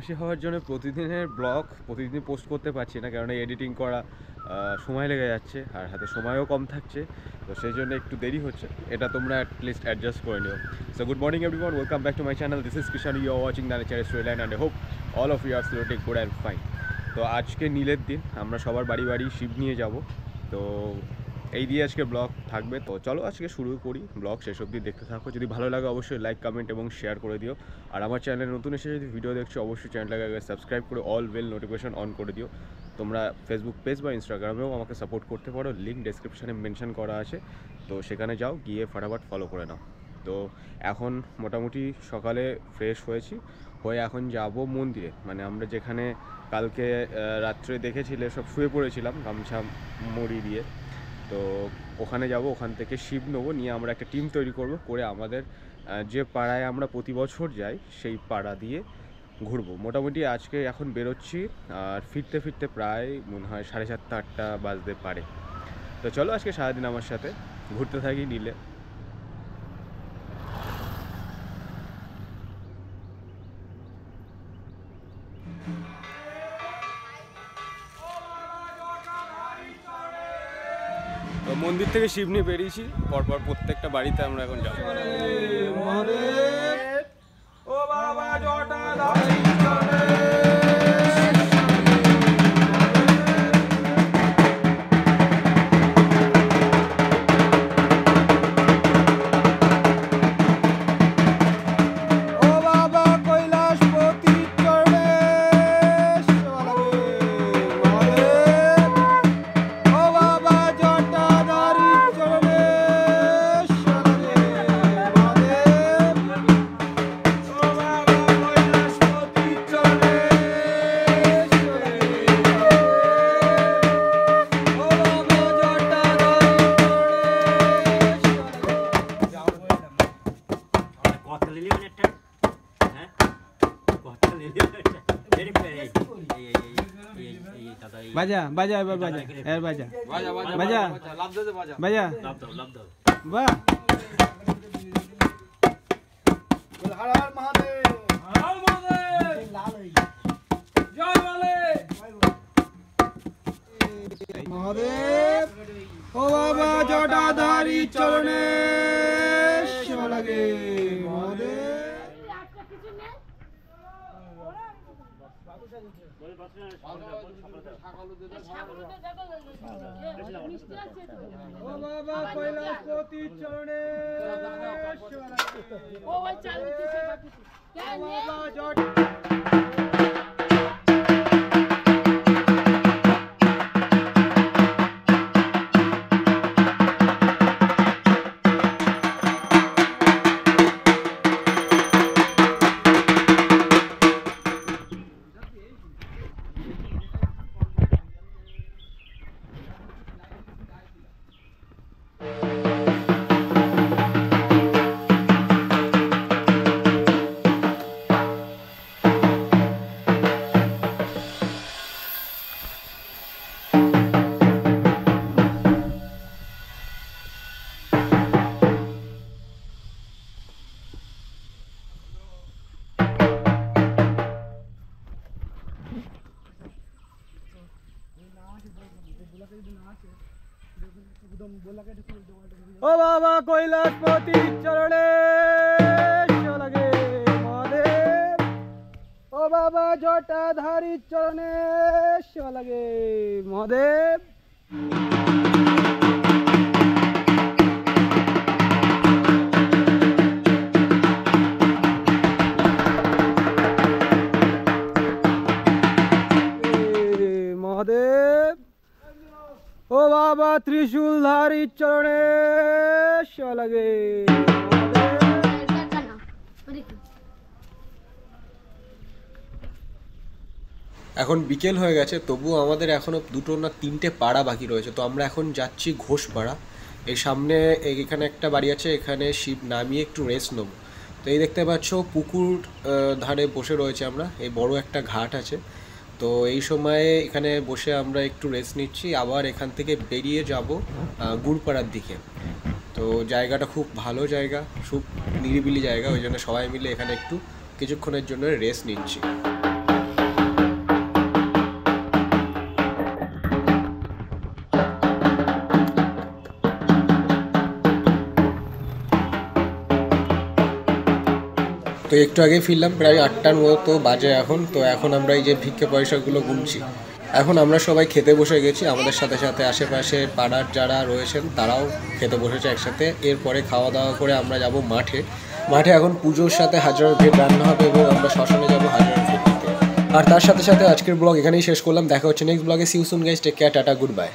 বেশি হওয়ার জন্য প্রতিদিনের ব্লগ প্রতিদিন পোস্ট করতে পারছি না, কারণ এডিটিং করা সময় লেগে যাচ্ছে আর হাতে সময়ও কম থাকছে, তো সেই জন্য একটু দেরি হচ্ছে। এটা তোমরা অ্যাটলিস্ট অ্যাডজাস্ট করে নিও। So good morning everyone, welcome back to my channel. This is Kishan, you are watching the nature storyline and I hope all of you are absolutely good and fine. তো আজকে নীলের দিন, আমরা সবার বাড়ি বাড়ি শিব নিয়ে যাব, তো এই দিয়ে আজকে ব্লগ থাকবে। তো চলো আজকে শুরু করি, ব্লগ শেষ অবধি দেখতে থাকো। যদি ভালো লাগে অবশ্যই লাইক, কমেন্ট এবং শেয়ার করে দিও। আর আমার চ্যানেলে নতুন এসে যদি ভিডিও দেখছো অবশ্যই চ্যানেলটাকে সাবস্ক্রাইব করে অল বেল নোটিফিকেশন অন করে দিও। তোমরা ফেসবুক পেজ বা ইনস্টাগ্রামেও আমাকে সাপোর্ট করতে পারো, লিঙ্ক ডেসক্রিপশানে মেনশন করা আছে, তো সেখানে যাও, গিয়ে ফটাফট ফলো করে নাও। তো এখন মোটামুটি সকালে ফ্রেশ হয়ে এখন যাব মন্দিরে, মানে আমরা যেখানে কালকে রাত্রে দেখেছিলে সব শুয়ে পড়েছিলাম গামছা মুড়ি দিয়ে, তো ওখানে যাব। ওখান থেকে শিব নেবো, নিয়ে আমরা একটা টিম তৈরি করে আমাদের যে পাড়ায় আমরা প্রতি বছর যাই সেই পাড়া দিয়ে ঘুরবো। মোটামুটি আজকে এখন বেরোচ্ছি, আর ফিরতে ফিরতে প্রায় মনে হয় 7:30 8টা বাজতে পারে। তো চলো আজকে সারাদিন আমার সাথে ঘুরতে থাকি নীলে। তো মন্দির থেকে শিব নিয়ে বেরিয়েছি, পরপর প্রত্যেকটা বাড়িতে আমরা এখন যাবো। বাজা বাজা এবার বাজা এর বাজা বাজা লাভ দে বাজা বাজা লাভ দাও বাহ বল হর হর মহাদেব, হর হর মহাদেব, লাল হই জয় বলে মহাদেব। ও বাবা জটাধারী চরণে শিব লাগে মহাদেব। ও বাবা কৈলাসপতি চরণে ও ভাই চালু দিছে বাকি ও বাবা জট। ও বাবা কৈলাসপতি চরণে শিব লাগে মহাদেব। ও বাবা জটাধারী চরণে শিব লাগে মহাদেব। মহাদেব ও বাবা ত্রিশূলধারী চরণে শিব লাগে। এখন বিকেল হয়ে গেছে, তবুও আমাদের এখনও 2টো না 3টে পাড়া বাকি রয়েছে। তো আমরা এখন যাচ্ছি ঘোষপাড়া। এই সামনে এখানে একটা বাড়ি আছে, এখানে শিব নামিয়ে একটু রেস্ট নেব। তো এই দেখতে পাচ্ছ পুকুর ধারে বসে রয়েছে আমরা, এই বড় একটা ঘাট আছে। তো এই সময়ে এখানে বসে আমরা একটু রেস্ট নিচ্ছি, আবার এখান থেকে বেরিয়ে যাব গুড়পাড়ার দিকে। তো জায়গাটা খুব ভালো জায়গা, খুব নিরিবিলি জায়গা, ওই জন্য সবাই মিলে এখানে একটু কিছুক্ষণের জন্য রেস্ট নিচ্ছি। তো একটু আগে ফিরলাম, প্রায় 8টার মতো বাজে এখন। তো এখন আমরা এই যে ভিক্ষে পয়সাগুলো গুনছি। এখন আমরা সবাই খেতে বসে গেছি, আমাদের সাথে সাথে আশেপাশে পাড়ার যারা রয়েছেন তারাও খেতে বসেছে একসাথে। এরপরে খাওয়া দাওয়া করে আমরা যাব মাঠে। মাঠে এখন পুজোর সাথে হাজার ভেট রান্না হবে এবং আমরা শ্মশানে যাব হাজার ভেট দিতে। আর তার সাথে সাথে আজকের ব্লগ এখানেই শেষ করলাম। দেখা হচ্ছে নেক্সট ব্লগে। See you soon guys, take care, tata, good bye.